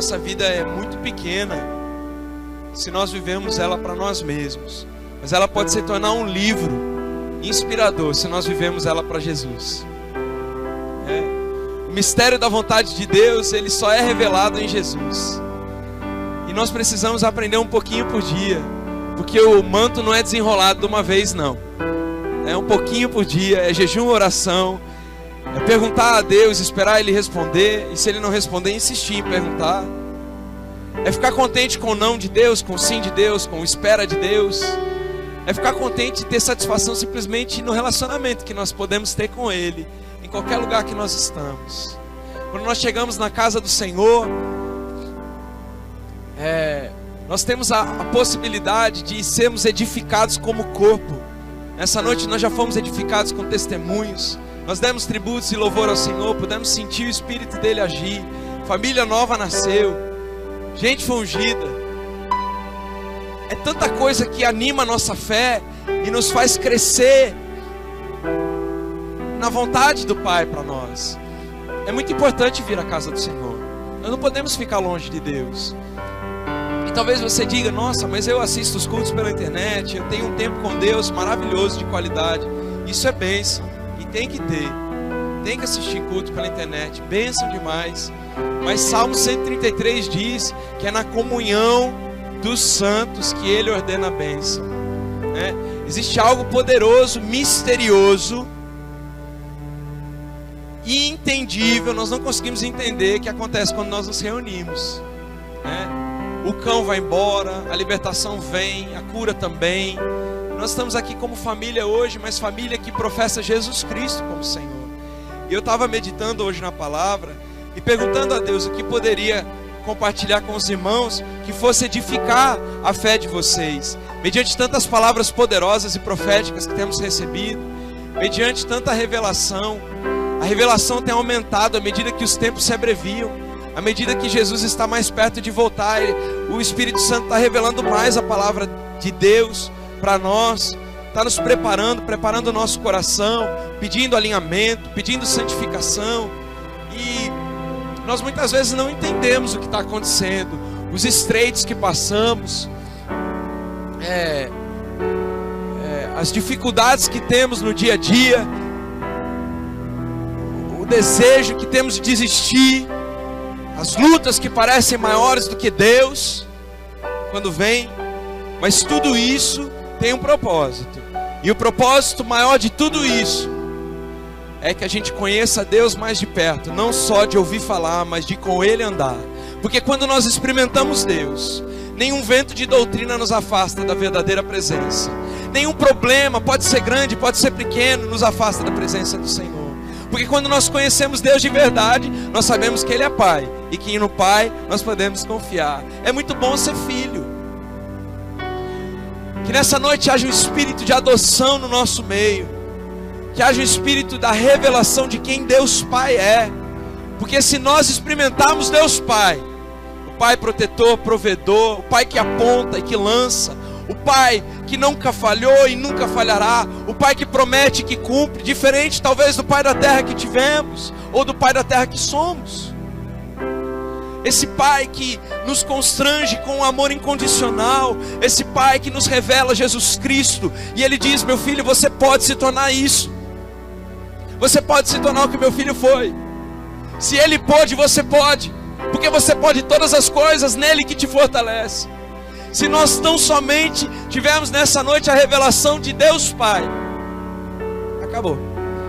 nossa vida é muito pequena se nós vivemos ela para nós mesmos. Mas ela pode se tornar um livro inspirador se nós vivemos ela para Jesus. O mistério da vontade de Deus, ele só é revelado em Jesus. E nós precisamos aprender um pouquinho por dia, porque o manto não é desenrolado de uma vez, não. É um pouquinho por dia, é jejum, oração, é perguntar a Deus, esperar Ele responder, e se Ele não responder, insistir em perguntar. É ficar contente com o não de Deus, com o sim de Deus, com o espera de Deus. É ficar contente e ter satisfação simplesmente no relacionamento que nós podemos ter com Ele, em qualquer lugar que nós estamos. Quando nós chegamos na casa do Senhor, nós temos a possibilidade de sermos edificados como corpo. Nessa noite nós já fomos edificados com testemunhos. Nós demos tributos e louvor ao Senhor, pudemos sentir o Espírito dele agir. Família nova nasceu, gente foi ungida. É tanta coisa que anima a nossa fé e nos faz crescer na vontade do Pai para nós. É muito importante vir à casa do Senhor. Nós não podemos ficar longe de Deus. E talvez você diga: nossa, mas eu assisto os cultos pela internet, eu tenho um tempo com Deus maravilhoso, de qualidade. Isso é bênção, e tem que ter. Tem que assistir culto pela internet, bênção demais. Mas Salmo 133 diz que é na comunhão dos santos que Ele ordena a bênção. Existe algo poderoso, misterioso e entendível, nós não conseguimos entender, que acontece quando nós nos reunimos. O cão vai embora, a libertação vem, a cura também. Nós estamos aqui como família hoje, mas família que professa Jesus Cristo como Senhor. E eu estava meditando hoje na palavra e perguntando a Deus o que poderia compartilhar com os irmãos que fosse edificar a fé de vocês, mediante tantas palavras poderosas e proféticas que temos recebido, mediante tanta revelação. A revelação tem aumentado à medida que os tempos se abreviam, à medida que Jesus está mais perto de voltar. O Espírito Santo está revelando mais a palavra de Deus para nós, está nos preparando o nosso coração, pedindo alinhamento, pedindo santificação. E nós muitas vezes não entendemos o que está acontecendo, os estreitos que passamos, as dificuldades que temos no dia a dia, o desejo que temos de desistir, as lutas que parecem maiores do que Deus quando vem. Mas tudo isso tem um propósito, e o propósito maior de tudo isso é que a gente conheça Deus mais de perto, não só de ouvir falar, mas de com Ele andar. Porque quando nós experimentamos Deus, nenhum vento de doutrina nos afasta da verdadeira presença. Nenhum problema, pode ser grande, pode ser pequeno, nos afasta da presença do Senhor. Porque quando nós conhecemos Deus de verdade, nós sabemos que Ele é Pai, e que no Pai nós podemos confiar. É muito bom ser filho. Que nessa noite haja um espírito de adoção no nosso meio, que haja um espírito da revelação de quem Deus Pai é. Porque se nós experimentarmos Deus Pai, o Pai protetor, provedor, o Pai que aponta e que lança, o Pai que nunca falhou e nunca falhará, o Pai que promete e que cumpre, diferente talvez do Pai da terra que tivemos, ou do Pai da terra que somos. Esse Pai que nos constrange com um amor incondicional, esse Pai que nos revela Jesus Cristo, e Ele diz: meu filho, você pode se tornar isso, você pode se tornar o que meu filho foi. Se Ele pôde, você pode, porque você pode todas as coisas nele que te fortalece. Se nós tão somente tivermos nessa noite a revelação de Deus Pai, acabou.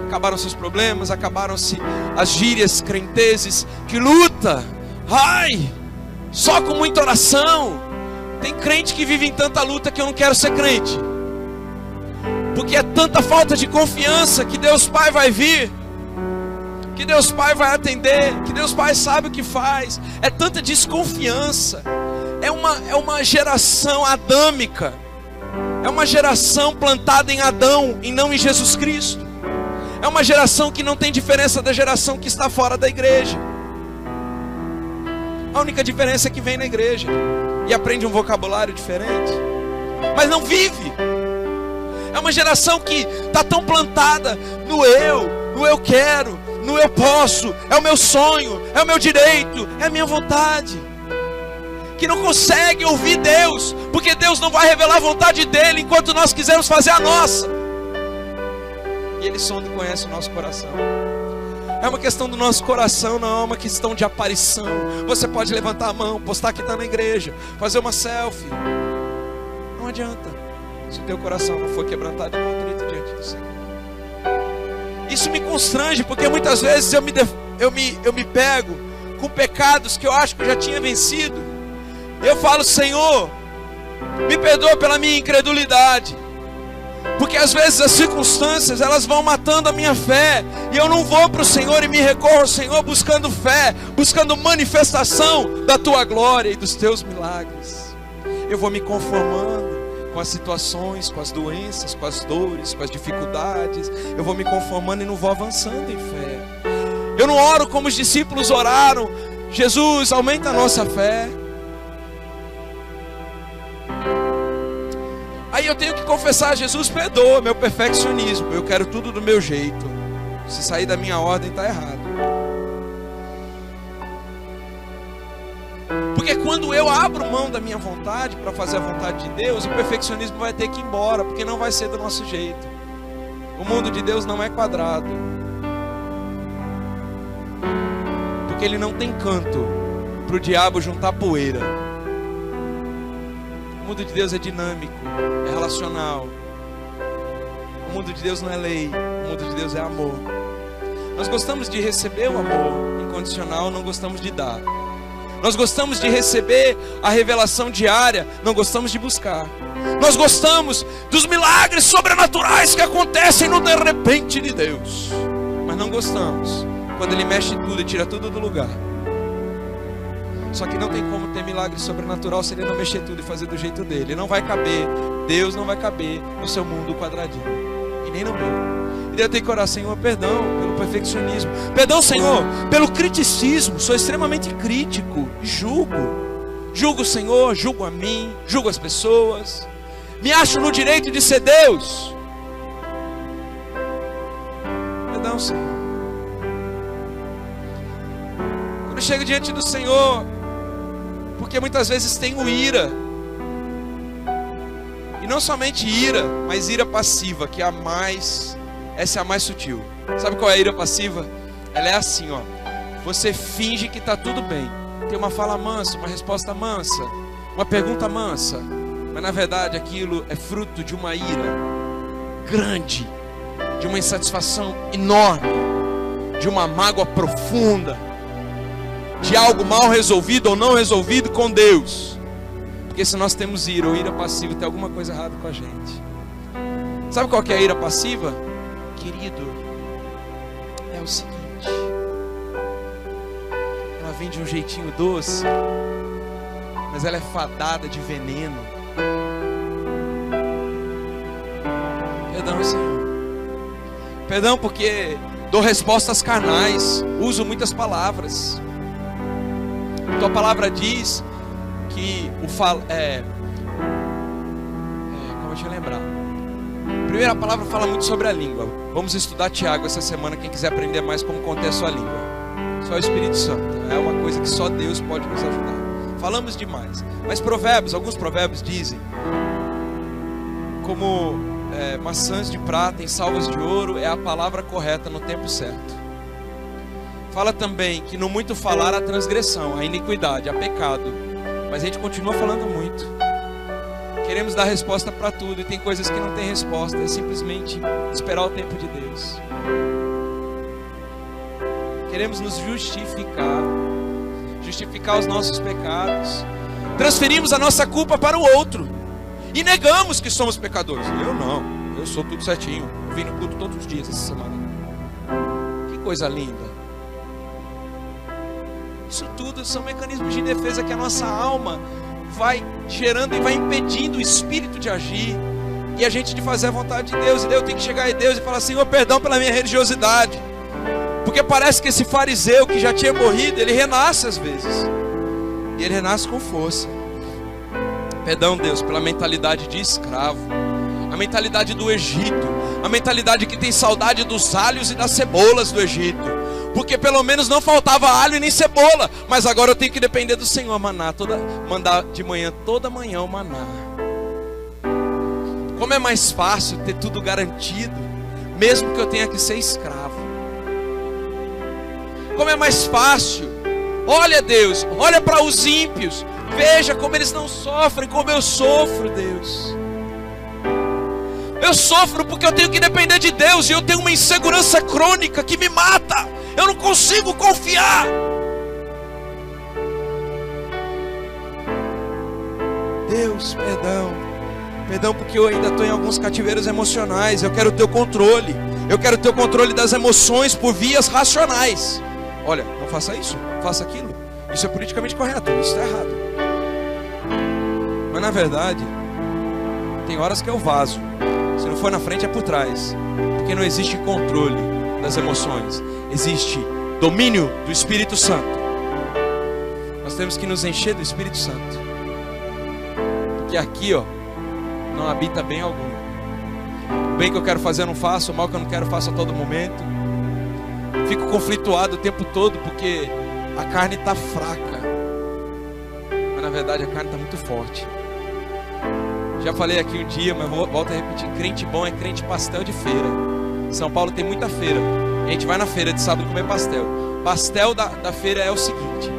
Acabaram seus problemas, acabaram-se as gírias crentezes, que luta, ai, só com muita oração. Tem crente que vive em tanta luta que eu não quero ser crente, porque é tanta falta de confiança que Deus Pai vai vir, que Deus Pai vai atender, que Deus Pai sabe o que faz. É tanta desconfiança. É uma geração adâmica, é uma geração plantada em Adão e não em Jesus Cristo. É uma geração que não tem diferença da geração que está fora da igreja. A única diferença é que vem na igreja e aprende um vocabulário diferente, mas não vive. É uma geração que está tão plantada no eu quero, no eu posso, é o meu sonho, é o meu direito, é a minha vontade. que não conseguem ouvir Deus, porque Deus não vai revelar a vontade dele enquanto nós quisermos fazer a nossa. E Ele sonda e conhece o nosso coração. É uma questão do nosso coração, não é uma questão de aparição. Você pode levantar a mão, postar que está na igreja, fazer uma selfie. Não adianta, se o teu coração não for quebrantado e contrito diante do Senhor. Isso me constrange, porque muitas vezes eu me pego com pecados que eu acho que eu já tinha vencido. Eu falo: Senhor, me perdoa pela minha incredulidade, porque às vezes as circunstâncias, elas vão matando a minha fé, e eu não vou para o Senhor e me recorro ao Senhor buscando fé, buscando manifestação da tua glória e dos teus milagres. Eu vou me conformando com as situações, com as doenças, com as dores, com as dificuldades. Eu vou me conformando e não vou avançando em fé. Eu não oro como os discípulos oraram: Jesus, aumenta a nossa fé. Aí eu tenho que confessar: Jesus, perdoa meu perfeccionismo, eu quero tudo do meu jeito. Se sair da minha ordem, está errado. Porque quando eu abro mão da minha vontade para fazer a vontade de Deus, o perfeccionismo vai ter que ir embora, porque não vai ser do nosso jeito. O mundo de Deus não é quadrado, porque ele não tem canto para o diabo juntar poeira. O mundo de Deus é dinâmico, é relacional. O mundo de Deus não é lei, o mundo de Deus é amor. Nós gostamos de receber o amor incondicional, não gostamos de dar. Nós gostamos de receber a revelação diária, não gostamos de buscar. Nós gostamos dos milagres sobrenaturais que acontecem no de repente de Deus, mas não gostamos quando Ele mexe tudo e tira tudo do lugar. Só que não tem como ter milagre sobrenatural se Ele não mexer tudo e fazer do jeito dele. Não vai caber, Deus não vai caber no seu mundo quadradinho, e nem no meu. E eu tenho que orar: Senhor, perdão pelo perfeccionismo, perdão, Senhor, pelo criticismo. Sou extremamente crítico, julgo, Senhor, julgo a mim, julgo as pessoas, me acho no direito de ser Deus. Perdão, Senhor. Quando eu chego diante do Senhor, porque muitas vezes tenho ira, e não somente ira, mas ira passiva, que é a mais... Essa é a mais sutil. Sabe qual é a ira passiva? Ela é assim, ó: você finge que está tudo bem, tem uma fala mansa, uma resposta mansa, uma pergunta mansa, mas na verdade aquilo é fruto de uma ira grande, de uma insatisfação enorme, de uma mágoa profunda, de algo mal resolvido ou não resolvido com Deus. Porque se nós temos ira ou ira passiva, tem alguma coisa errada com a gente. Sabe qual que é a ira passiva? Querido, é o seguinte: ela vem de um jeitinho doce, mas ela é fadada de veneno. Perdão, Senhor. Perdão porque dou respostas carnais, uso muitas palavras. Tua palavra diz que deixa eu lembrar. A primeira palavra fala muito sobre a língua. Vamos estudar Tiago essa semana, quem quiser aprender mais como conter a sua língua. Só o Espírito Santo, é uma coisa que só Deus pode nos ajudar. Falamos demais, mas alguns provérbios dizem: como maçãs de prata em salvas de ouro é a palavra correta no tempo certo. Fala também que no muito falar há transgressão, há iniquidade, há pecado, mas a gente continua falando muito. Queremos dar resposta para tudo, e tem coisas que não tem resposta. É simplesmente esperar o tempo de Deus. Queremos nos justificar os nossos pecados. Transferimos a nossa culpa para o outro e negamos que somos pecadores. Eu não, eu sou tudo certinho, eu vim no culto todos os dias essa semana. Que coisa linda. Isso tudo são mecanismos de defesa que a nossa alma vai gerando e vai impedindo o Espírito de agir e a gente de fazer a vontade de Deus. E Deus tem que chegar em Deus e falar: Senhor, perdão pela minha religiosidade, porque parece que esse fariseu que já tinha morrido, ele renasce às vezes, e ele renasce com força. Perdão, Deus, pela mentalidade de escravo, a mentalidade do Egito, a mentalidade que tem saudade dos alhos e das cebolas do Egito, porque pelo menos não faltava alho e nem cebola, mas agora eu tenho que depender do Senhor, mandar de manhã, toda manhã o maná. Como é mais fácil ter tudo garantido, mesmo que eu tenha que ser escravo. Como é mais fácil. Olha, Deus, olha para os ímpios, veja como eles não sofrem, como eu sofro, Deus. Eu sofro porque eu tenho que depender de Deus, e eu tenho uma insegurança crônica que me mata. Eu não consigo confiar. Deus, perdão porque eu ainda estou em alguns cativeiros emocionais. Eu quero ter o controle. Eu quero ter o controle das emoções por vias racionais. Olha, não faça isso, faça aquilo. Isso é politicamente correto, isso está errado. Mas na verdade, tem horas que eu vazo. Se não for na frente, é por trás. Porque não existe controle das emoções. Existe domínio do Espírito Santo. Nós temos que nos encher do Espírito Santo. Porque aqui, não habita bem algum. O bem que eu quero fazer eu não faço, o mal que eu não quero eu faço a todo momento. Fico conflituado o tempo todo porque a carne está fraca. Mas na verdade a carne está muito forte. Já falei aqui um dia, mas volto a repetir. Crente bom é crente pastel de feira. São Paulo tem muita feira. A gente vai na feira de sábado comer pastel. Pastel da feira é o seguinte: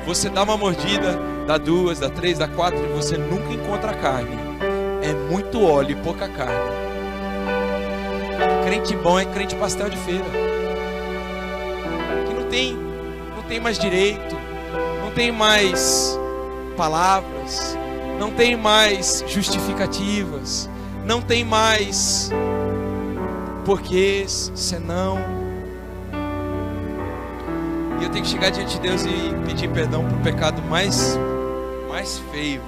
você dá uma mordida, dá duas, dá três, dá quatro, e você nunca encontra carne. É muito óleo e pouca carne. Crente bom é crente pastel de feira. Que não tem mais direito, não tem mais palavras, não tem mais justificativas, não tem mais porquês, senão. E eu tenho que chegar diante de Deus e pedir perdão para o pecado mais feio,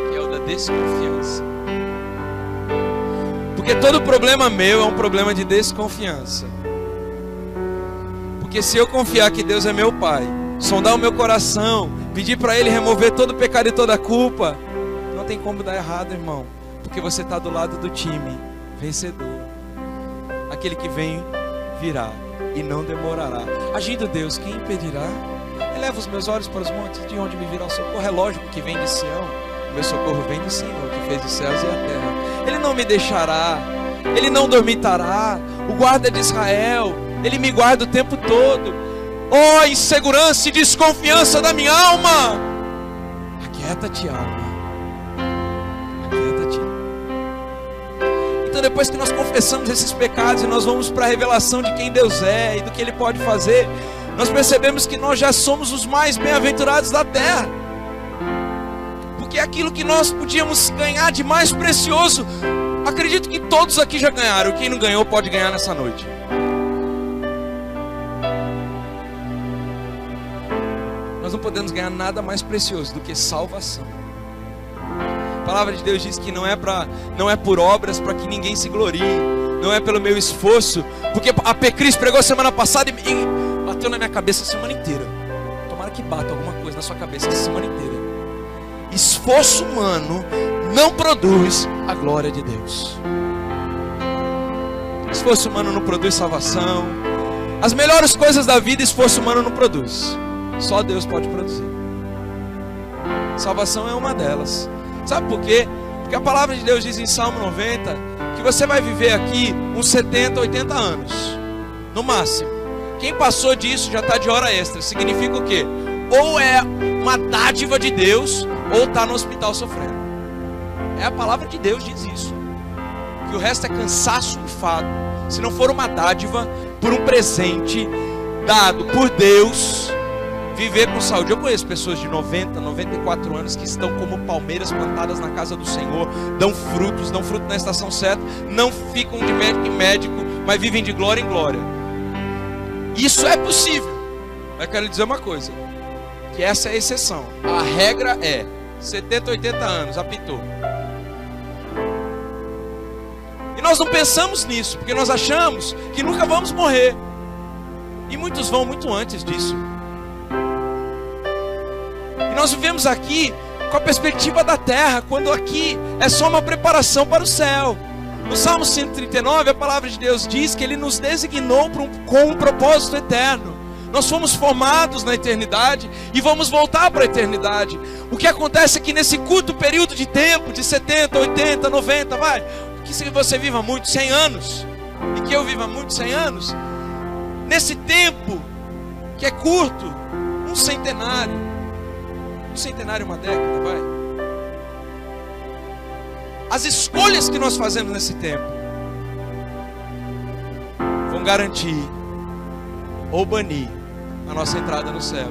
que é o da desconfiança. Porque todo problema meu é um problema de desconfiança. Porque se eu confiar que Deus é meu Pai, sondar o meu coração, pedir para Ele remover todo o pecado e toda a culpa, não tem como dar errado, irmão. Porque você está do lado do time vencedor. Aquele que vem, virá e não demorará. Agindo Deus, quem impedirá? Eleva os meus olhos para os montes, de onde me virá o socorro? É lógico que vem de Sião. O meu socorro vem do Senhor, que fez os céus e a terra. Ele não me deixará, Ele não dormitará. O guarda de Israel, Ele me guarda o tempo todo. Oh, insegurança e desconfiança da minha alma, aquieta-te, alma, aquieta-te. Então depois que nós confessamos esses pecados e nós vamos para a revelação de quem Deus é e do que Ele pode fazer, nós percebemos que nós já somos os mais bem-aventurados da terra. Porque aquilo que nós podíamos ganhar de mais precioso, acredito que todos aqui já ganharam. Quem não ganhou pode ganhar nessa noite. Nós não podemos ganhar nada mais precioso do que salvação. A palavra de Deus diz que não é por obras para que ninguém se glorie, não é pelo meu esforço, porque a Pecris pregou semana passada e bateu na minha cabeça a semana inteira. Tomara que bata alguma coisa na sua cabeça essa semana inteira. Esforço humano não produz a glória de Deus. Esforço humano não produz salvação. As melhores coisas da vida, esforço humano não produz. Só Deus pode produzir. Salvação é uma delas. Sabe por quê? Porque a palavra de Deus diz em Salmo 90 que você vai viver aqui uns 70, 80 anos no máximo. Quem passou disso já está de hora extra. Significa o quê? Ou é uma dádiva de Deus, ou está no hospital sofrendo. É a palavra de Deus diz isso. Que o resto é cansaço e fado. Se não for uma dádiva, por um presente dado por Deus, viver com saúde. Eu conheço pessoas de 90, 94 anos que estão como palmeiras plantadas na casa do Senhor, dão fruto na estação certa, não ficam de médico em médico, mas vivem de glória em glória. Isso é possível. Mas quero lhe dizer uma coisa, que essa é a exceção. A regra é 70, 80 anos, apitou. E nós não pensamos nisso, porque nós achamos que nunca vamos morrer. E muitos vão muito antes disso. E nós vivemos aqui com a perspectiva da terra, quando aqui é só uma preparação para o céu. No Salmo 139, a palavra de Deus diz que Ele nos designou com um propósito eterno. Nós fomos formados na eternidade e vamos voltar para a eternidade. O que acontece é que nesse curto período de tempo, de 70, 80, 90, que se você viva muito, 100 anos, e que eu viva muito, 100 anos, nesse tempo, que é curto, um centenário, uma década, as escolhas que nós fazemos nesse tempo vão garantir ou banir a nossa entrada no céu.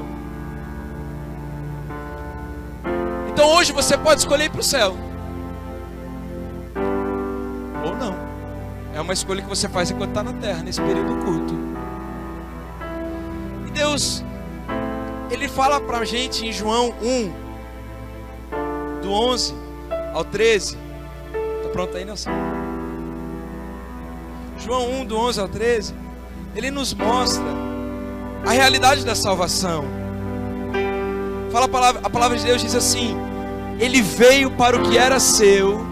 Então hoje você pode escolher ir para o céu ou não. É uma escolha que você faz enquanto está na terra, nesse período curto. E Deus, Ele fala para a gente em João 1, do 11 ao 13. Está pronto aí, Nelson? João 1, do 11 ao 13. Ele nos mostra a realidade da salvação. A palavra de Deus diz assim: Ele veio para o que era seu,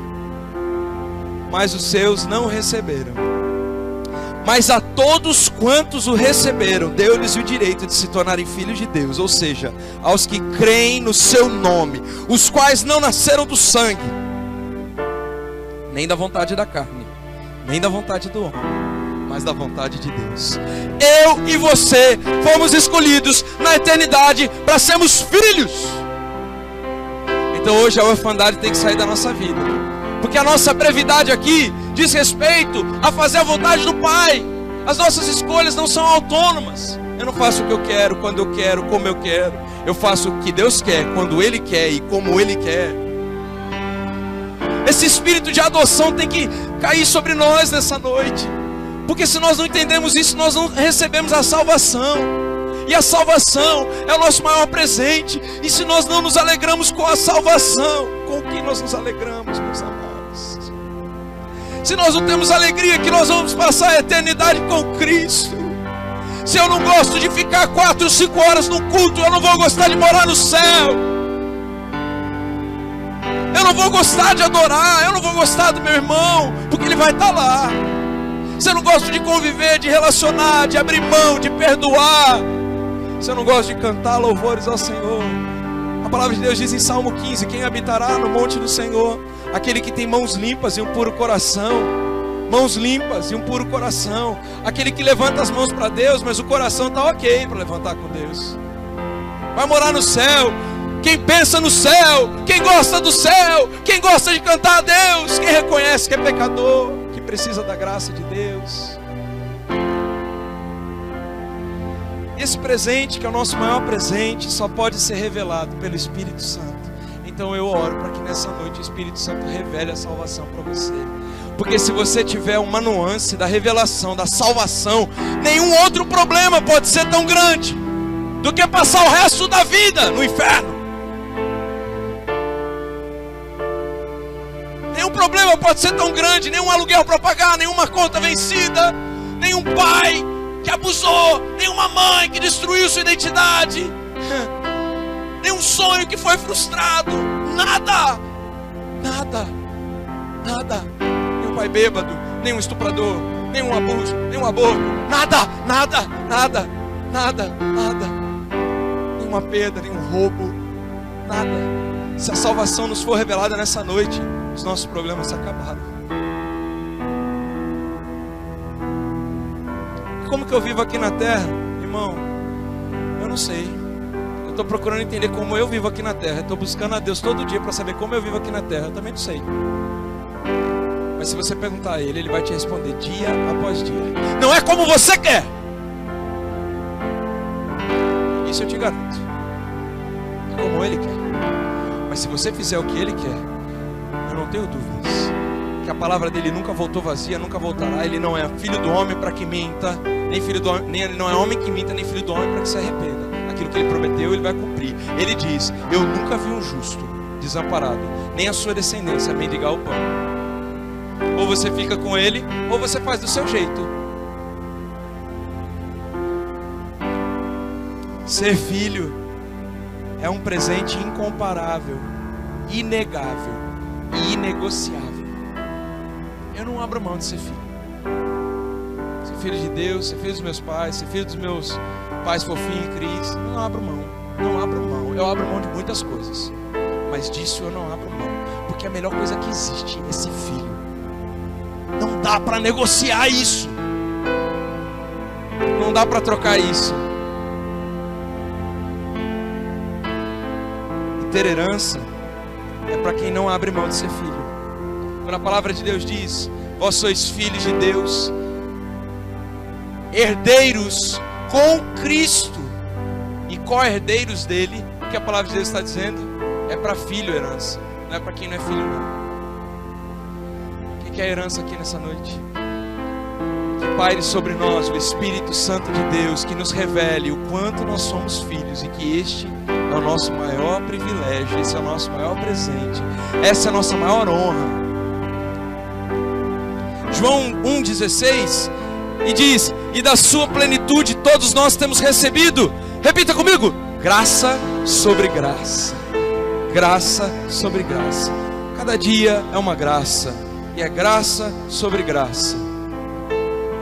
mas os seus não receberam. Mas a todos quantos o receberam, deu-lhes o direito de se tornarem filhos de Deus, ou seja, aos que creem no seu nome, os quais não nasceram do sangue, nem da vontade da carne, nem da vontade do homem, mas da vontade de Deus. Eu e você fomos escolhidos na eternidade para sermos filhos. Então hoje a orfandade tem que sair da nossa vida, porque a nossa brevidade aqui diz respeito a fazer a vontade do Pai. As nossas escolhas não são autônomas. Eu não faço o que eu quero, quando eu quero, como eu quero. Eu faço o que Deus quer, quando Ele quer e como Ele quer. Esse espírito de adoção tem que cair sobre nós nessa noite, porque se nós não entendemos isso, nós não recebemos a salvação. E a salvação é o nosso maior presente. E se nós não nos alegramos com a salvação, com o que nós nos alegramos, meus amados? Se nós não temos alegria que nós vamos passar a eternidade com Cristo. Se eu não gosto de ficar 4 ou 5 horas no culto, eu não vou gostar de morar no céu. Eu não vou gostar de adorar, eu não vou gostar do meu irmão, porque ele vai estar lá. Se eu não gosto de conviver, de relacionar, de abrir mão, de perdoar, se eu não gosto de cantar louvores ao Senhor, a palavra de Deus diz em Salmo 15: quem habitará no monte do Senhor? Aquele que tem mãos limpas e um puro coração. Mãos limpas e um puro coração. Aquele que levanta as mãos para Deus, mas o coração está ok para levantar com Deus. Vai morar no céu. Quem pensa no céu, quem gosta do céu, quem gosta de cantar a Deus, quem reconhece que é pecador, que precisa da graça de Deus. Esse presente, que é o nosso maior presente, só pode ser revelado pelo Espírito Santo. Então eu oro para que nessa noite o Espírito Santo revele a salvação para você. Porque se você tiver uma nuance da revelação, da salvação, nenhum outro problema pode ser tão grande do que passar o resto da vida no inferno. Nenhum problema pode ser tão grande, nenhum aluguel para pagar, nenhuma conta vencida, nenhum pai que abusou, nenhuma mãe que destruiu sua identidade, nenhum sonho que foi frustrado, nada, nenhum pai bêbado, nenhum estuprador, nenhum abuso, nenhum aborto, nada, nenhuma perda, nenhum roubo, nada. Se a salvação nos for revelada nessa noite, os nossos problemas se acabaram. Como que eu vivo aqui na terra, irmão? Eu não sei. Eu estou procurando entender como eu vivo aqui na terra. Estou buscando a Deus todo dia para saber como eu vivo aqui na terra. Eu também não sei. Mas se você perguntar a Ele, Ele vai te responder dia após dia. Não é como você quer. Isso eu te garanto. É como Ele quer. Mas se você fizer o que Ele quer, eu não tenho dúvidas que a palavra dele nunca voltou vazia, nunca voltará. Ele não é filho do homem para que minta, nem filho do homem, nem ele não é homem que minta, nem filho do homem para que se arrependa. Aquilo que ele prometeu, ele vai cumprir. Ele diz: eu nunca vi um justo desamparado, nem a sua descendência mendigar o pão. Ou você fica com ele, ou você faz do seu jeito. Ser filho é um presente incomparável, inegável e inegociável. eu não abro mão de ser filho. Ser filho de Deus, ser filho dos meus pais, ser filho dos meus pais fofinhos e Cris. Eu não abro mão, não abro mão. Eu abro mão de muitas coisas, mas disso eu não abro mão, porque a melhor coisa que existe é ser filho. Não dá para negociar isso. Não dá para trocar isso. E ter herança é para quem não abre mão de ser filho. Quando a palavra de Deus diz: vós sois filhos de Deus, herdeiros com Cristo e co-herdeiros dele, o que a palavra de Deus está dizendo é para filho herança, não é para quem não é filho não. O que é a herança aqui nessa noite? Que paire sobre nós o Espírito Santo de Deus, que nos revele o quanto nós somos filhos e que este é o nosso maior privilégio, esse é o nosso maior presente, essa é a nossa maior honra. João 1,16 e diz: e da sua plenitude todos nós temos recebido, repita comigo, graça sobre graça, graça sobre graça. Cada dia é uma graça, e é graça sobre graça.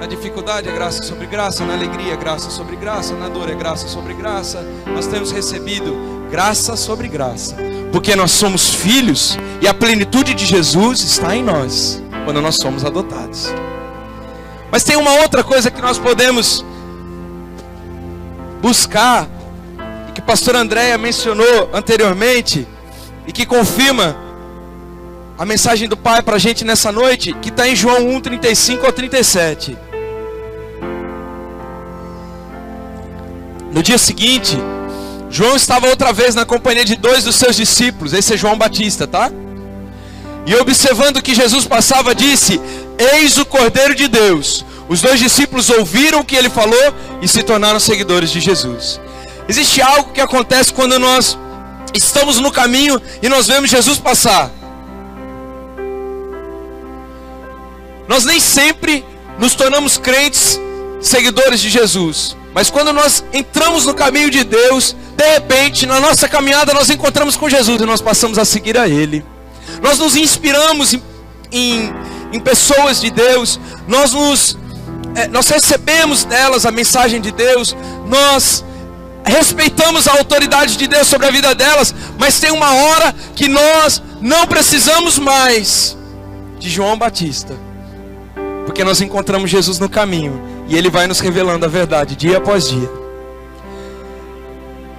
Na dificuldade é graça sobre graça, na alegria é graça sobre graça, na dor é graça sobre graça. Nós temos recebido graça sobre graça, porque nós somos filhos e a plenitude de Jesus está em nós, quando nós somos adotados. Mas tem uma outra coisa que nós podemos buscar, e que a pastora Andréia mencionou anteriormente, e que confirma a mensagem do Pai para a gente nessa noite, que está em João 1:35 ao 37. No dia seguinte, João estava outra vez na companhia de 2 dos seus discípulos. Esse é João Batista, tá? E observando que Jesus passava, disse: eis o Cordeiro de Deus. Os 2 discípulos ouviram o que ele falou e se tornaram seguidores de Jesus. Existe algo que acontece quando nós estamos no caminho e nós vemos Jesus passar. Nós nem sempre nos tornamos crentes, seguidores de Jesus. Mas quando nós entramos no caminho de Deus, de repente, na nossa caminhada, nós encontramos com Jesus e nós passamos a seguir a Ele. Nós nos inspiramos em pessoas de Deus, nós recebemos delas a mensagem de Deus, nós respeitamos a autoridade de Deus sobre a vida delas, mas tem uma hora que nós não precisamos mais de João Batista, porque nós encontramos Jesus no caminho e Ele vai nos revelando a verdade dia após dia.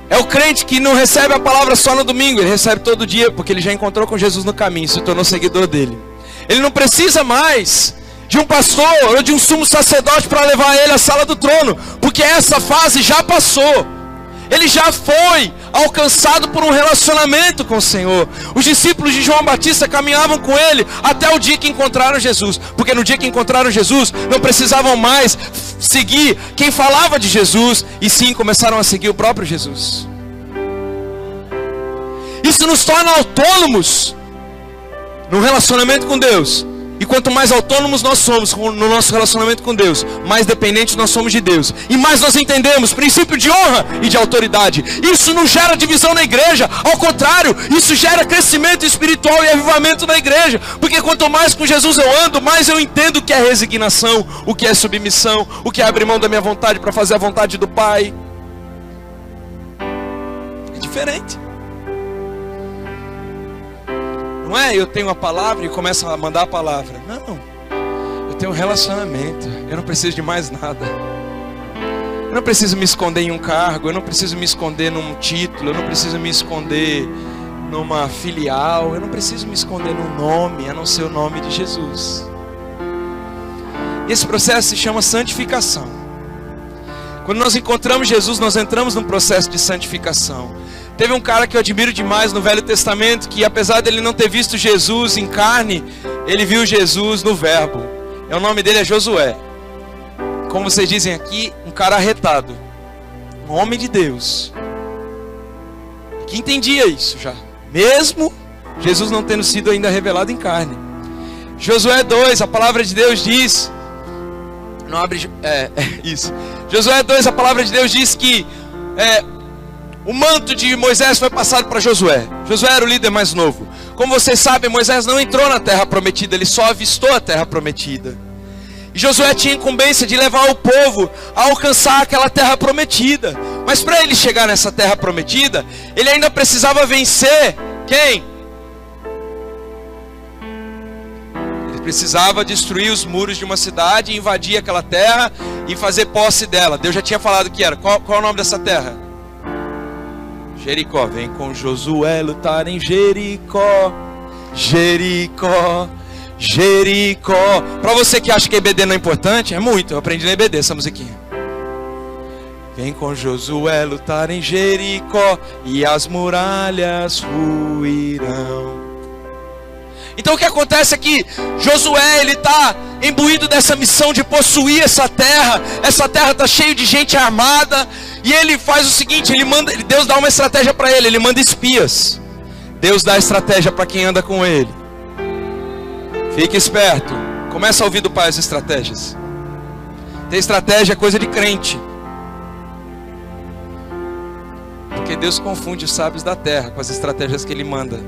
É o crente que não recebe a palavra só no domingo, ele recebe todo dia, porque ele já encontrou com Jesus no caminho, se tornou seguidor dele. Ele não precisa mais de um pastor ou de um sumo sacerdote para levar ele à sala do trono, porque essa fase já passou. Ele já foi alcançado por um relacionamento com o Senhor. Os discípulos de João Batista caminhavam com ele até o dia que encontraram Jesus, porque no dia que encontraram Jesus não precisavam mais seguir quem falava de Jesus, e sim começaram a seguir o próprio Jesus. Isso nos torna autônomos no relacionamento com Deus. E quanto mais autônomos nós somos no nosso relacionamento com Deus, mais dependentes nós somos de Deus, e mais nós entendemos princípio de honra e de autoridade. Isso não gera divisão na igreja, ao contrário, isso gera crescimento espiritual e avivamento na igreja, porque quanto mais com Jesus eu ando, mais eu entendo o que é resignação, o que é submissão, o que é abrir mão da minha vontade para fazer a vontade do Pai. É diferente. Não é eu tenho a palavra e começo a mandar a palavra. Não, eu tenho um relacionamento. Eu não preciso de mais nada. Eu não preciso me esconder em um cargo. Eu não preciso me esconder num título. Eu não preciso me esconder numa filial. Eu não preciso me esconder num nome, a não ser o nome de Jesus. E esse processo se chama santificação. Quando nós encontramos Jesus, nós entramos num processo de santificação. Teve um cara que eu admiro demais no Velho Testamento, que apesar dele não ter visto Jesus em carne, ele viu Jesus no verbo. O nome dele é Josué. Como vocês dizem aqui, um cara arretado, um homem de Deus, que entendia isso já, mesmo Jesus não tendo sido ainda revelado em carne. Josué 2, a palavra de Deus diz, não abre, isso. Josué 2, a palavra de Deus diz que o manto de Moisés foi passado para Josué. Josué era o líder mais novo. Como vocês sabem, Moisés não entrou na terra prometida, ele só avistou a terra prometida. E Josué tinha a incumbência de levar o povo a alcançar aquela terra prometida. Mas para ele chegar nessa terra prometida, ele ainda precisava vencer quem? Ele precisava destruir os muros de uma cidade, invadir aquela terra e fazer posse dela. Deus já tinha falado que era. Qual é o nome dessa terra? Jericó. Vem com Josué lutar em Jericó. Jericó. Jericó. Para você que acha que EBD não é importante, é muito. Eu aprendi na EBD essa musiquinha. Vem com Josué lutar em Jericó e as muralhas ruirão. Então o que acontece é que Josué, ele está imbuído dessa missão de possuir essa terra. Essa terra está cheia de gente armada. E ele faz o seguinte, Deus dá uma estratégia para ele manda espias. Deus dá estratégia para quem anda com ele. Fique esperto. Começa a ouvir do Pai as estratégias. Ter estratégia é coisa de crente. Porque Deus confunde os sábios da terra com as estratégias que Ele manda.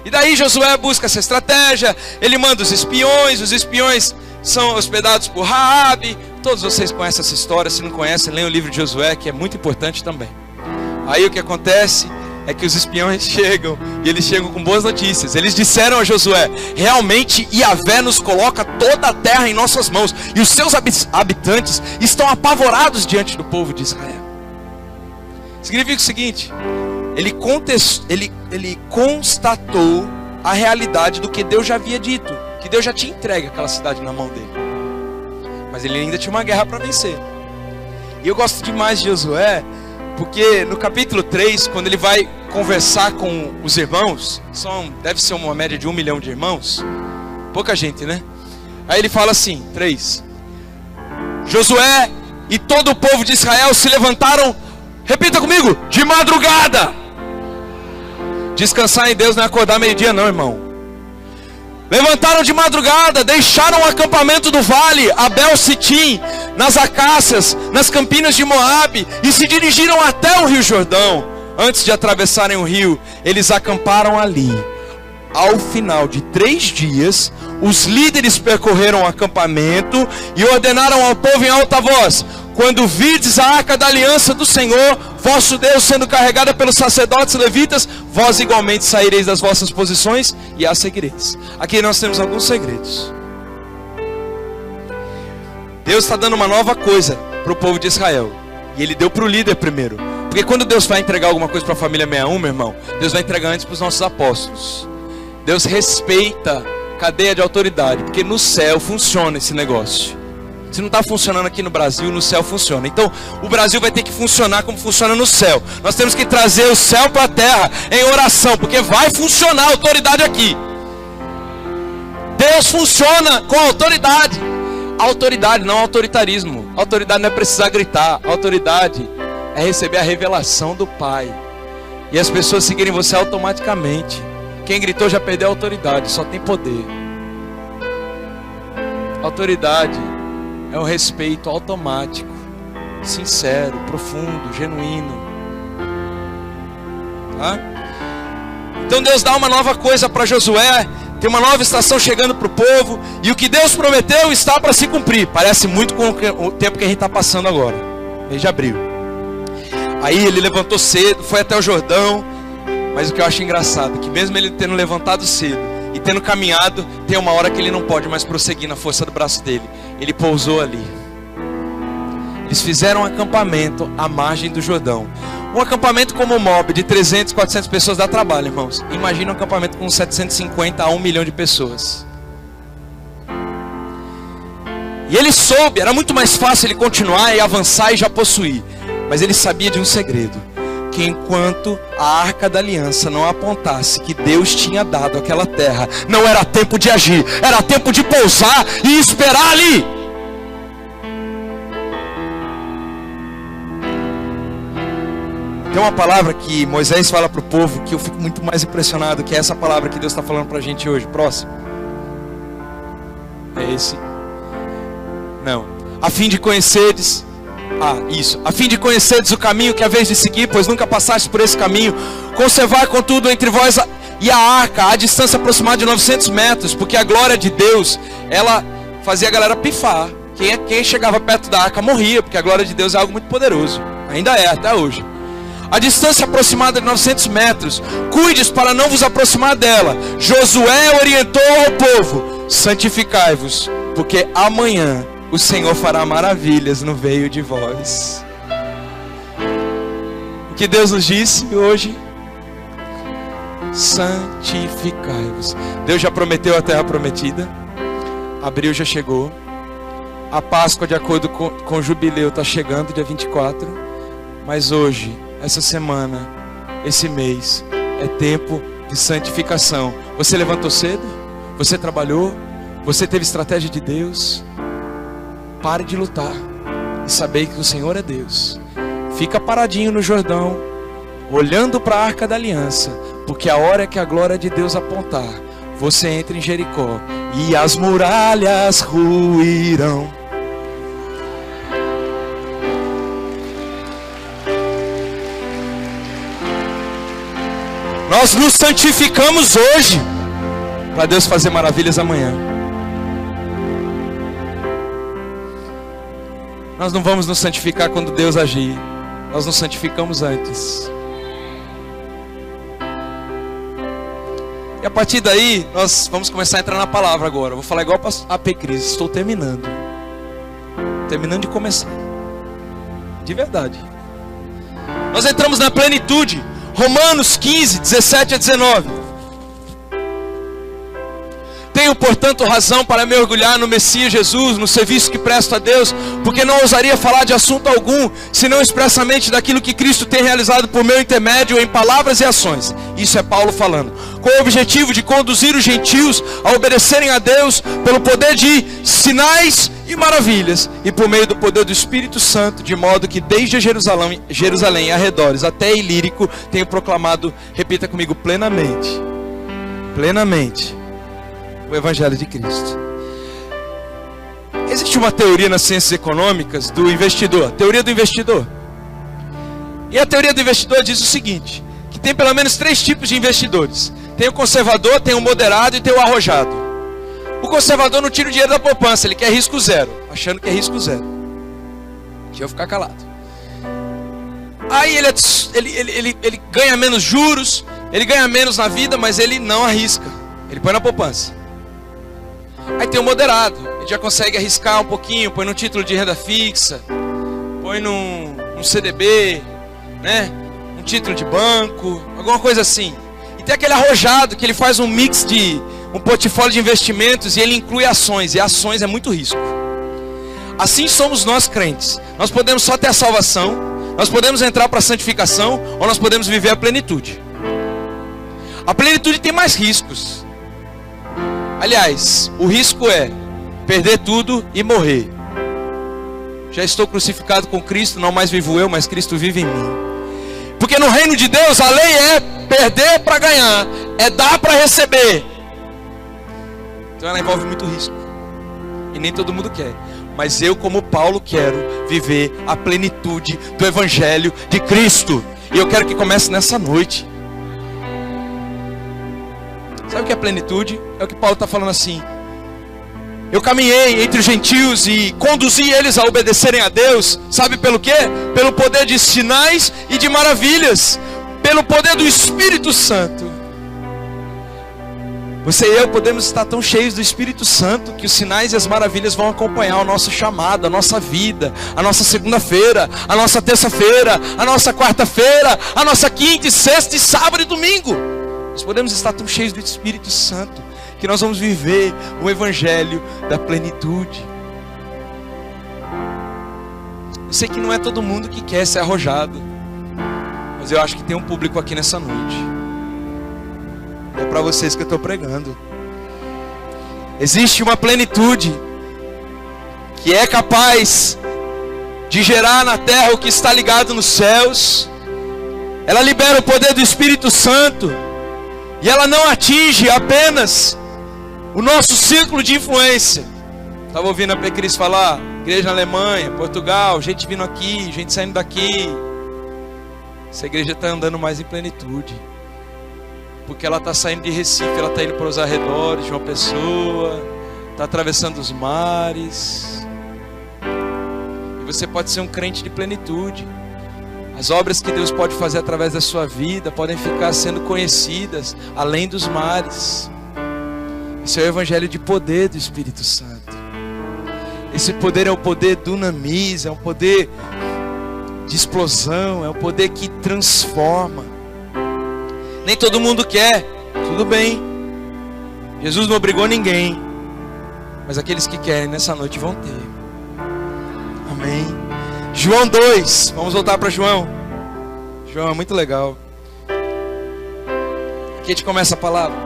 E daí Josué busca essa estratégia. Ele manda os espiões são hospedados por Raabe. Todos vocês conhecem essa história. Se não conhecem, leiam o livro de Josué, que é muito importante também. Aí o que acontece é que os espiões chegam, e eles chegam com boas notícias. Eles disseram a Josué: realmente Yahvé nos coloca toda a terra em nossas mãos, e os seus habitantes estão apavorados diante do povo de Israel. Significa o seguinte: ele constatou a realidade do que Deus já havia dito, que Deus já tinha entregue aquela cidade na mão dele. Mas ele ainda tinha uma guerra para vencer. E eu gosto demais de Josué, porque no capítulo 3, quando ele vai conversar com os irmãos, deve ser uma média de 1 milhão de irmãos, pouca gente, né? Aí ele fala assim, 3: Josué e todo o povo de Israel se levantaram, repita comigo, de madrugada. Descansar em Deus não é acordar meio-dia não, irmão. Levantaram de madrugada, deixaram o acampamento do vale, Abel-Sitim, nas acácias, nas campinas de Moabe, e se dirigiram até o rio Jordão. Antes de atravessarem o rio, eles acamparam ali. Ao final de 3 dias, os líderes percorreram o acampamento e ordenaram ao povo em alta voz: quando virdes a arca da aliança do Senhor, vosso Deus, sendo carregada pelos sacerdotes levitas, vós igualmente saireis das vossas posições e a seguireis. Aqui nós temos alguns segredos. Deus está dando uma nova coisa para o povo de Israel, e Ele deu para o líder primeiro. Porque quando Deus vai entregar alguma coisa para a família 61, meu irmão, Deus vai entregar antes para os nossos apóstolos. Deus respeita a cadeia de autoridade, porque no céu funciona esse negócio. Se não está funcionando aqui no Brasil, no céu funciona. Então o Brasil vai ter que funcionar como funciona no céu. Nós temos que trazer o céu para a terra em oração, porque vai funcionar a autoridade aqui. Deus funciona com autoridade. Autoridade, não autoritarismo. Autoridade não é precisar gritar. Autoridade é receber a revelação do Pai, e as pessoas seguirem você automaticamente. Quem gritou já perdeu a autoridade, só tem poder. Autoridade é o respeito automático, sincero, profundo, genuíno. Tá? Então Deus dá uma nova coisa para Josué. Tem uma nova estação chegando para o povo, e o que Deus prometeu está para se cumprir. Parece muito com o tempo que a gente está passando agora, mês de abril. Aí ele levantou cedo, foi até o Jordão. Mas o que eu acho engraçado é que mesmo ele tendo levantado cedo e tendo caminhado, tem uma hora que ele não pode mais prosseguir na força do braço dele. Ele pousou ali. Eles fizeram um acampamento à margem do Jordão. Um acampamento como o Mob, de 300, 400 pessoas, dá trabalho, irmãos. Imagina um acampamento com 750 a 1 milhão de pessoas. E ele soube, era muito mais fácil ele continuar e avançar e já possuir. Mas ele sabia de um segredo: que enquanto a arca da aliança não apontasse que Deus tinha dado aquela terra, não era tempo de agir, era tempo de pousar e esperar ali. Tem uma palavra que Moisés fala para o povo que eu fico muito mais impressionado, que é essa palavra que Deus está falando para a gente hoje. Próximo. É esse? Não. A fim de conheceres A fim de conheceres o caminho que é a vez de seguir, pois nunca passaste por esse caminho. Conservar contudo entre vós e a arca, a distância aproximada de 900 metros, porque a glória de Deus, ela fazia a galera pifar. Quem chegava perto da arca morria, porque a glória de Deus é algo muito poderoso. Ainda é, até hoje. A distância aproximada de 900 metros. Cuides para não vos aproximar dela. Josué orientou ao povo: santificai-vos, porque amanhã o Senhor fará maravilhas no meio de vós. O que Deus nos disse hoje? Santificai-vos. Deus já prometeu a terra prometida. Abril já chegou. A Páscoa, de acordo com o jubileu, está chegando, dia 24. Mas hoje, essa semana, esse mês, é tempo de santificação. Você levantou cedo? Você trabalhou? Você teve estratégia de Deus? Pare de lutar e saber que o Senhor é Deus. Fica paradinho no Jordão, olhando para a Arca da Aliança, porque a hora que a glória de Deus apontar, você entra em Jericó e as muralhas ruirão. Nós nos santificamos hoje para Deus fazer maravilhas amanhã. Nós não vamos nos santificar quando Deus agir. Nós nos santificamos antes. E a partir daí, nós vamos começar a entrar na palavra agora. Eu vou falar igual para a AP Cris. Estou terminando. Terminando de começar. De verdade. Nós entramos na plenitude. Romanos 15, 17 a 19. Tenho, portanto, razão para me orgulhar no Messias Jesus, no serviço que presto a Deus, porque não ousaria falar de assunto algum, senão expressamente daquilo que Cristo tem realizado por meu intermédio em palavras e ações. Isso é Paulo falando. Com o objetivo de conduzir os gentios a obedecerem a Deus pelo poder de sinais e maravilhas, e por meio do poder do Espírito Santo, de modo que desde Jerusalém e arredores até Ilírico, tenho proclamado, repita comigo, plenamente, o Evangelho de Cristo. Existe uma teoria nas ciências econômicas do investidor, a teoria do investidor. E a teoria do investidor diz o seguinte, que tem pelo menos 3 tipos de investidores. Tem o conservador, tem o moderado e tem o arrojado. O conservador não tira o dinheiro da poupança, ele quer risco zero, achando que é risco zero. Deixa eu ficar calado. Aí ele ganha menos juros, ele ganha menos na vida, mas ele não arrisca, ele põe na poupança. Aí tem o moderado, ele já consegue arriscar um pouquinho, põe num título de renda fixa, põe num CDB, né? Um título de banco, alguma coisa assim. E tem aquele arrojado que ele faz um mix de um portfólio de investimentos e ele inclui ações, e ações é muito risco. Assim somos nós crentes. Nós podemos só ter a salvação, nós podemos entrar para a santificação, ou nós podemos viver a plenitude. A plenitude tem mais riscos. Aliás, o risco é perder tudo e morrer. Já estou crucificado com Cristo, não mais vivo eu, mas Cristo vive em mim. Porque no reino de Deus a lei é perder para ganhar, é dar para receber. Então ela envolve muito risco. E nem todo mundo quer. Mas eu, como Paulo, quero viver a plenitude do Evangelho de Cristo. E eu quero que comece nessa noite. Sabe o que é plenitude? É o que Paulo está falando assim. Eu caminhei entre os gentios e conduzi eles a obedecerem a Deus. Sabe pelo quê? Pelo poder de sinais e de maravilhas. Pelo poder do Espírito Santo. Você e eu podemos estar tão cheios do Espírito Santo que os sinais e as maravilhas vão acompanhar o nosso chamado, a nossa vida, a nossa segunda-feira, a nossa terça-feira, a nossa quarta-feira, a nossa quinta e sexta e sábado e domingo. Nós podemos estar tão cheios do Espírito Santo que nós vamos viver o Evangelho da plenitude. Eu sei que não é todo mundo que quer ser arrojado, mas eu acho que tem um público aqui nessa noite. É para vocês que eu estou pregando. Existe uma plenitude que é capaz de gerar na terra o que está ligado nos céus. Ela libera o poder do Espírito Santo. E ela não atinge apenas o nosso círculo de influência. Estava ouvindo a Pecris falar, igreja na Alemanha, Portugal, gente vindo aqui, gente saindo daqui. Essa igreja está andando mais em plenitude. Porque ela está saindo de Recife, ela está indo para os arredores de uma pessoa, está atravessando os mares. E você pode ser um crente de plenitude. As obras que Deus pode fazer através da sua vida podem ficar sendo conhecidas além dos mares. Esse é o evangelho de poder do Espírito Santo. Esse poder é o poder dunamis, é um poder de explosão, é um poder que transforma. Nem todo mundo quer, tudo bem. Jesus não obrigou ninguém, mas aqueles que querem nessa noite vão ter. Amém. João 2, vamos voltar para João. João é muito legal. Aqui a gente começa a palavra.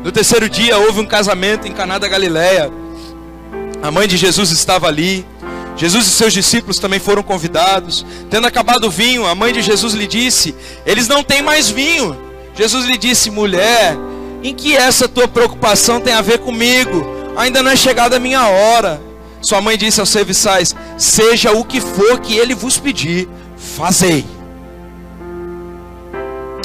No terceiro dia houve um casamento em Caná da Galileia. A mãe de Jesus estava ali. Jesus e seus discípulos também foram convidados. Tendo acabado o vinho, a mãe de Jesus lhe disse: eles não têm mais vinho. Jesus lhe disse: mulher, em que essa tua preocupação tem a ver comigo? Ainda não é chegada a minha hora. Sua mãe disse aos serviçais: seja o que for que ele vos pedir, fazei.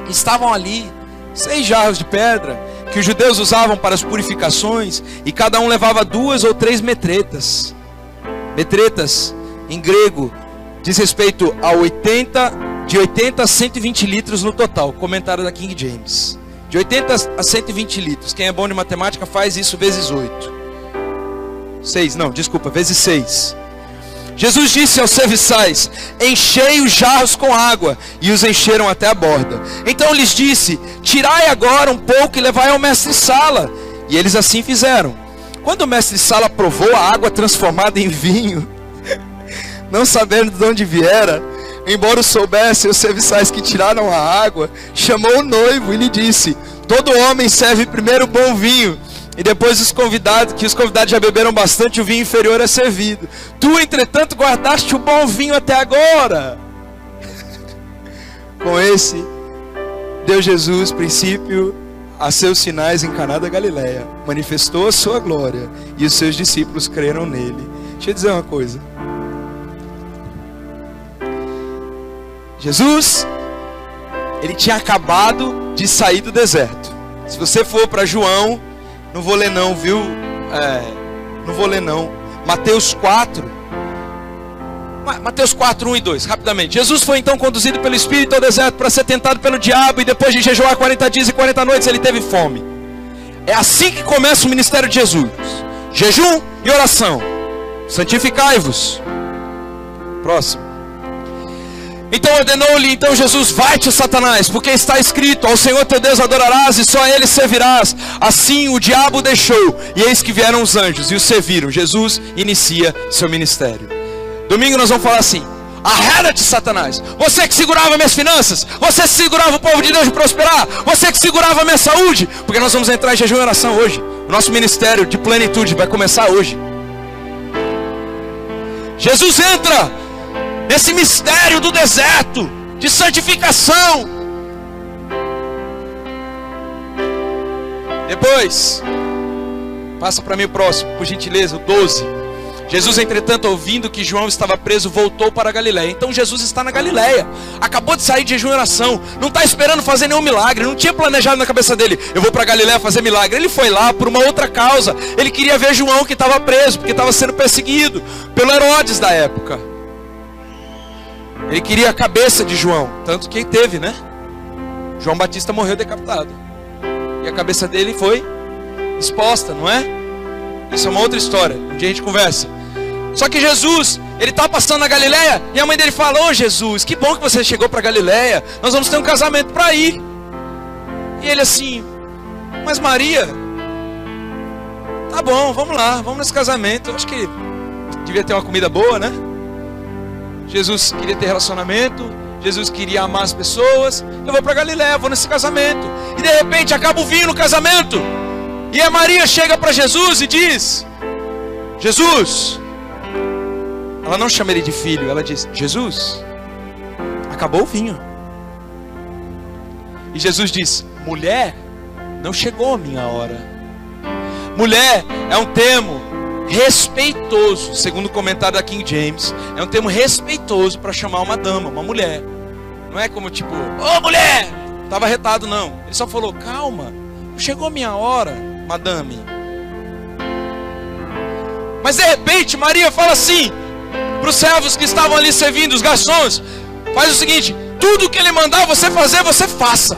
Estavam ali 6 jarros de pedra, que os judeus usavam para as purificações, e cada um levava 2 ou 3 metretas. Metretas, em grego, diz respeito a de 80 a 120 litros no total. Comentário da King James. De 80 a 120 litros. Quem é bom de matemática faz isso vezes 8. Vezes 6. Jesus disse aos serviçais: enchei os jarros com água, e os encheram até a borda. Então lhes disse: tirai agora um pouco e levai ao mestre-sala. E eles assim fizeram. Quando o mestre-sala provou a água transformada em vinho, não sabendo de onde viera, embora o soubessem os serviçais que tiraram a água, chamou o noivo e lhe disse: todo homem serve primeiro o bom vinho, e depois os convidados já beberam bastante, o vinho inferior é servido. Tu, entretanto, guardaste o bom vinho até agora. Com esse, deu Jesus princípio a seus sinais em Caná da Galileia, manifestou a sua glória, e os seus discípulos creram nele. Deixa eu dizer uma coisa. Jesus, ele tinha acabado de sair do deserto. Se você for para João, não vou ler não, viu? Não vou ler não. Mateus 4, 1 e 2, rapidamente. Jesus foi então conduzido pelo Espírito ao deserto para ser tentado pelo diabo, e depois de jejuar 40 dias e 40 noites ele teve fome. É assim que começa o ministério de Jesus: jejum e oração. Santificai-vos. Próximo. Então ordenou-lhe Jesus: vai-te, Satanás, porque está escrito: ao Senhor teu Deus adorarás e só a ele servirás. Assim o diabo deixou, e eis que vieram os anjos e o serviram. Jesus inicia seu ministério. Domingo nós vamos falar assim: arreda-te, Satanás. Você que segurava minhas finanças, você que segurava o povo de Deus de prosperar, você que segurava a minha saúde, porque nós vamos entrar em jejum e oração hoje. O nosso ministério de plenitude vai começar hoje. Jesus entra nesse mistério do deserto, de santificação. Depois, passa para mim o próximo, por gentileza, o 12. Jesus, entretanto, ouvindo que João estava preso, voltou para a Galileia. Então Jesus está na Galileia, acabou de sair de jejum e oração, não está esperando fazer nenhum milagre, não tinha planejado na cabeça dele: eu vou para a Galileia fazer milagre. Ele foi lá por uma outra causa. Ele queria ver João, que estava preso, porque estava sendo perseguido pelo Herodes da época. Ele queria a cabeça de João, tanto que teve, né? João Batista morreu decapitado, e a cabeça dele foi exposta, não é? Isso é uma outra história, um dia a gente conversa. Só que Jesus, ele está passando na Galileia, e a mãe dele fala: ô Jesus, que bom que você chegou para Galileia, nós vamos ter um casamento para ir. E ele assim: mas Maria, tá bom, vamos lá, vamos nesse casamento. Eu acho que devia ter uma comida boa, né? Jesus queria ter relacionamento, Jesus queria amar as pessoas. Eu vou para Galileia, vou nesse casamento. E de repente acaba o vinho no casamento, e a Maria chega para Jesus e diz: Jesus. Ela não chama ele de filho, ela diz: Jesus, acabou o vinho. E Jesus diz: mulher, não chegou a minha hora. Mulher é um termo respeitoso, segundo o comentário da King James. É um termo respeitoso para chamar uma dama, uma mulher. Não é como tipo, ô mulher! Estava retado, não. Ele só falou, calma, chegou a minha hora, madame. Mas de repente Maria fala assim para os servos que estavam ali servindo, os garçons: faz o seguinte, tudo que ele mandar você fazer, você faça.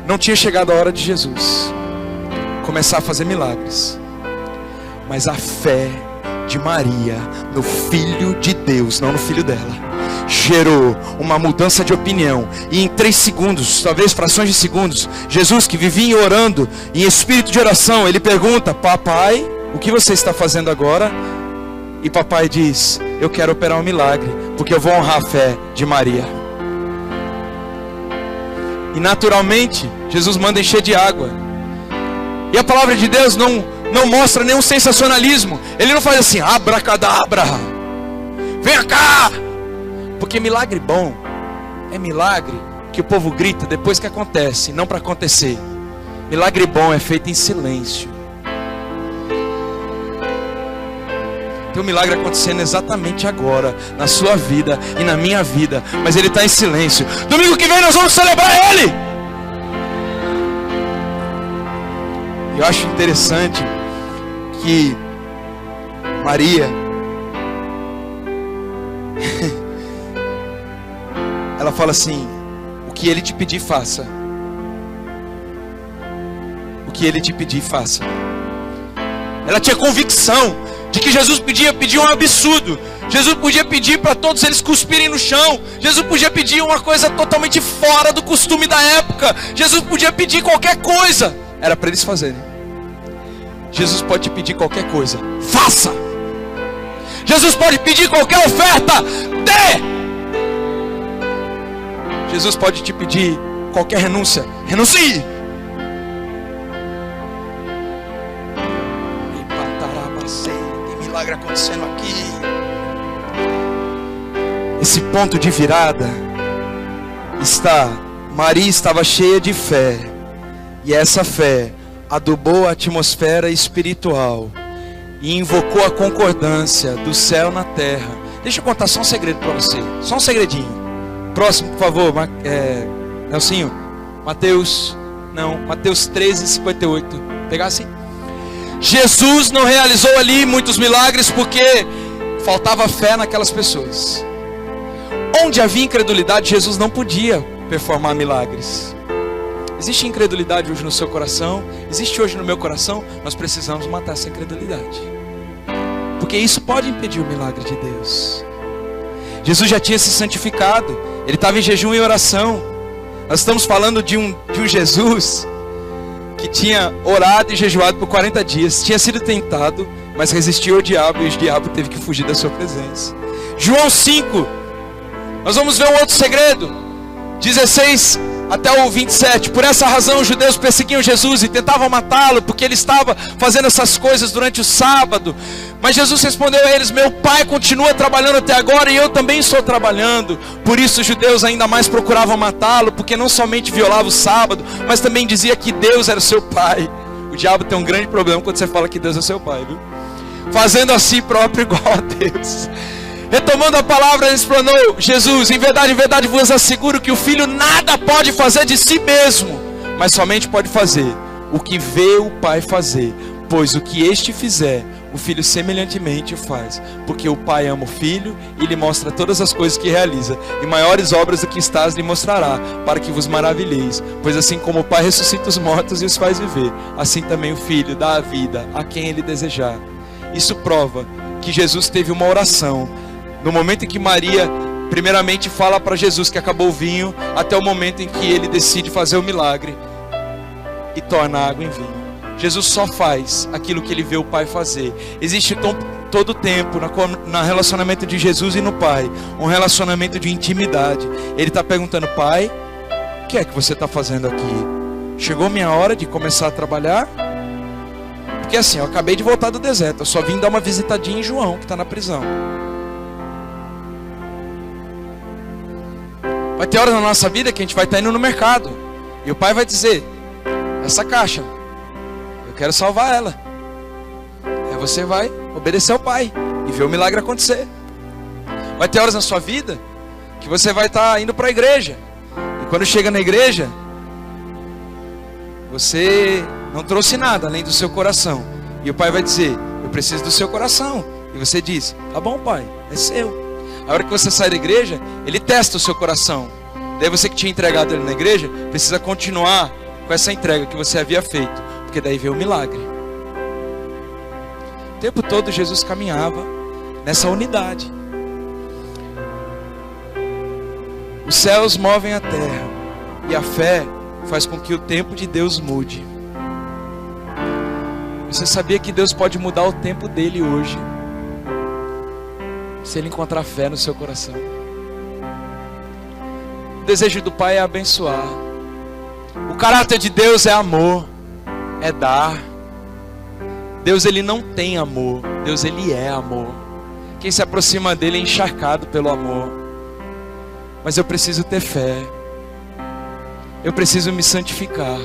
Não tinha chegado a hora de Jesus começar a fazer milagres, mas a fé de Maria no Filho de Deus, não no filho dela, gerou uma mudança de opinião. E em 3 segundos, talvez frações de segundos, Jesus, que vivia orando em espírito de oração, ele pergunta: papai, o que você está fazendo agora? E papai diz: eu quero operar um milagre, porque eu vou honrar a fé de Maria. E naturalmente Jesus manda encher de água. E a palavra de Deus não mostra nenhum sensacionalismo. Ele não faz assim, abracadabra, venha cá. Porque milagre bom é milagre que o povo grita depois que acontece, não para acontecer. Milagre bom é feito em silêncio. Tem um milagre acontecendo exatamente agora, na sua vida e na minha vida, mas ele está em silêncio. Domingo que vem nós vamos celebrar ele. Eu acho interessante que Maria, ela fala assim: o que ele te pedir, faça. O que ele te pedir, faça. Ela tinha convicção de que Jesus podia pedir um absurdo. Jesus podia pedir para todos eles cuspirem no chão. Jesus podia pedir uma coisa totalmente fora do costume da época. Jesus podia pedir qualquer coisa. Era para eles fazerem. Jesus pode te pedir qualquer coisa, faça. Jesus pode pedir qualquer oferta, dê. Jesus pode te pedir qualquer renúncia, renuncie. Tem milagre acontecendo aqui. Esse ponto de virada Maria estava cheia de fé, e essa fé adubou a atmosfera espiritual e invocou a concordância do céu na terra. Deixa eu contar só um segredo para você, só um segredinho. Próximo, por favor, Nelsinho. Mateus 13:58. Pegar assim. Jesus não realizou ali muitos milagres porque faltava fé naquelas pessoas. Onde havia incredulidade, Jesus não podia performar milagres. Existe incredulidade hoje no seu coração, existe hoje no meu coração. Nós precisamos matar essa incredulidade, porque isso pode impedir o milagre de Deus. Jesus já tinha se santificado, ele estava em jejum e oração. Nós estamos falando de um Jesus que tinha orado e jejuado por 40 dias, tinha sido tentado, mas resistiu ao diabo, e o diabo teve que fugir da sua presença. João 5, nós vamos ver um outro segredo, 16 até o 27. Por essa razão os judeus perseguiam Jesus e tentavam matá-lo, porque ele estava fazendo essas coisas durante o sábado. Mas Jesus respondeu a eles: meu pai continua trabalhando até agora, e eu também estou trabalhando. Por isso os judeus ainda mais procuravam matá-lo, porque não somente violava o sábado, mas também dizia que Deus era o seu pai. O diabo tem um grande problema quando você fala que Deus é seu pai, viu? Fazendo a si próprio igual a Deus. Retomando a palavra, ele explanou: Jesus, em verdade vos asseguro que o filho nada pode fazer de si mesmo, mas somente pode fazer o que vê o pai fazer, pois o que este fizer, o filho semelhantemente o faz, porque o pai ama o filho e lhe mostra todas as coisas que realiza, e maiores obras do que estás lhe mostrará, para que vos maravilheis. Pois assim como o pai ressuscita os mortos e os faz viver, assim também o filho dá a vida a quem ele desejar. Isso prova que Jesus teve uma oração no momento em que Maria primeiramente fala para Jesus que acabou o vinho, até o momento em que ele decide fazer o milagre e torna a água em vinho. Jesus só faz aquilo que ele vê o Pai fazer. Existe todo o tempo no relacionamento de Jesus e no Pai um relacionamento de intimidade. Ele está perguntando: Pai, o que é que você está fazendo aqui? Chegou minha hora de começar a trabalhar? Porque assim, eu acabei de voltar do deserto, eu só vim dar uma visitadinha em João, que está na prisão. Vai ter horas na nossa vida que a gente vai estar indo no mercado, e o pai vai dizer: essa caixa, eu quero salvar ela. Aí você vai obedecer ao Pai e ver o milagre acontecer. Vai ter horas na sua vida que você vai estar indo para a igreja, e quando chega na igreja, você não trouxe nada além do seu coração, e o Pai vai dizer: eu preciso do seu coração. E você diz: tá bom, Pai, é seu. A hora que você sai da igreja, Ele testa o seu coração. Daí você que tinha entregado Ele na igreja precisa continuar com essa entrega que você havia feito, porque daí veio o milagre. O tempo todo Jesus caminhava nessa unidade. Os céus movem a terra, e a fé faz com que o tempo de Deus mude. Você sabia que Deus pode mudar o tempo dele hoje, se Ele encontrar fé no seu coração? O desejo do Pai é abençoar. O caráter de Deus é amor, é dar. Deus, Ele não tem amor, Deus, Ele é amor. Quem se aproxima dele é encharcado pelo amor. Mas eu preciso ter fé, eu preciso me santificar,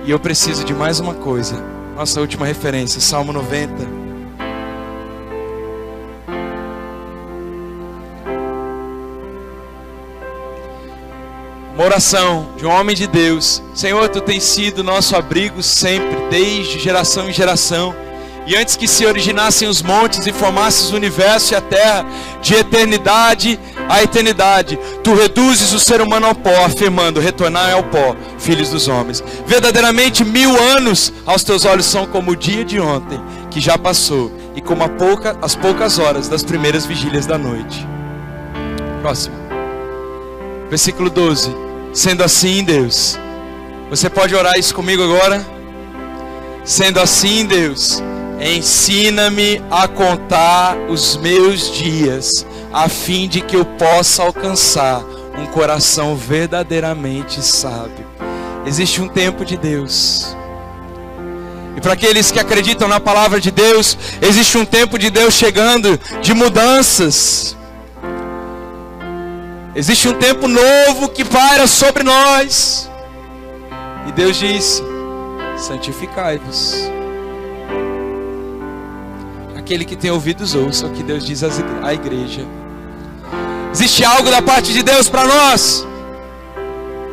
e eu preciso de mais uma coisa. Nossa última referência, Salmo 90. Uma oração de um homem de Deus: Senhor, Tu tens sido nosso abrigo sempre, desde geração em geração. E antes que se originassem os montes e formasses o universo e a terra, de eternidade a eternidade, Tu reduzes o ser humano ao pó, afirmando: retornar ao pó, filhos dos homens. Verdadeiramente 1000 anos aos Teus olhos são como o dia de ontem, que já passou, e como as poucas horas das primeiras vigílias da noite. Próximo. Versículo 12. Sendo assim, Deus, você pode orar isso comigo agora? Sendo assim, Deus, ensina-me a contar os meus dias, a fim de que eu possa alcançar um coração verdadeiramente sábio. Existe um tempo de Deus, e para aqueles que acreditam na palavra de Deus, existe um tempo de Deus chegando, de mudanças. Existe um tempo novo que paira sobre nós, e Deus disse: santificai-vos. Aquele que tem ouvidos ouça o que Deus diz à igreja. Existe algo da parte de Deus para nós.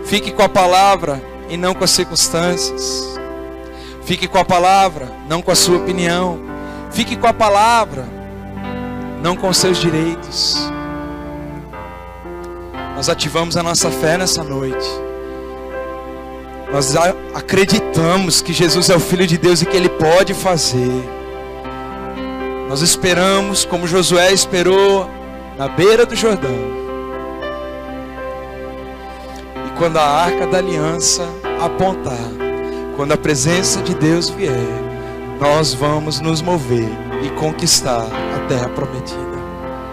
Fique com a palavra e não com as circunstâncias. Fique com a palavra, não com a sua opinião. Fique com a palavra, não com os seus direitos. Nós ativamos a nossa fé nessa noite. Nós acreditamos que Jesus é o Filho de Deus e que Ele pode fazer. Nós esperamos como Josué esperou na beira do Jordão. E quando a arca da aliança apontar, quando a presença de Deus vier, nós vamos nos mover e conquistar a terra prometida.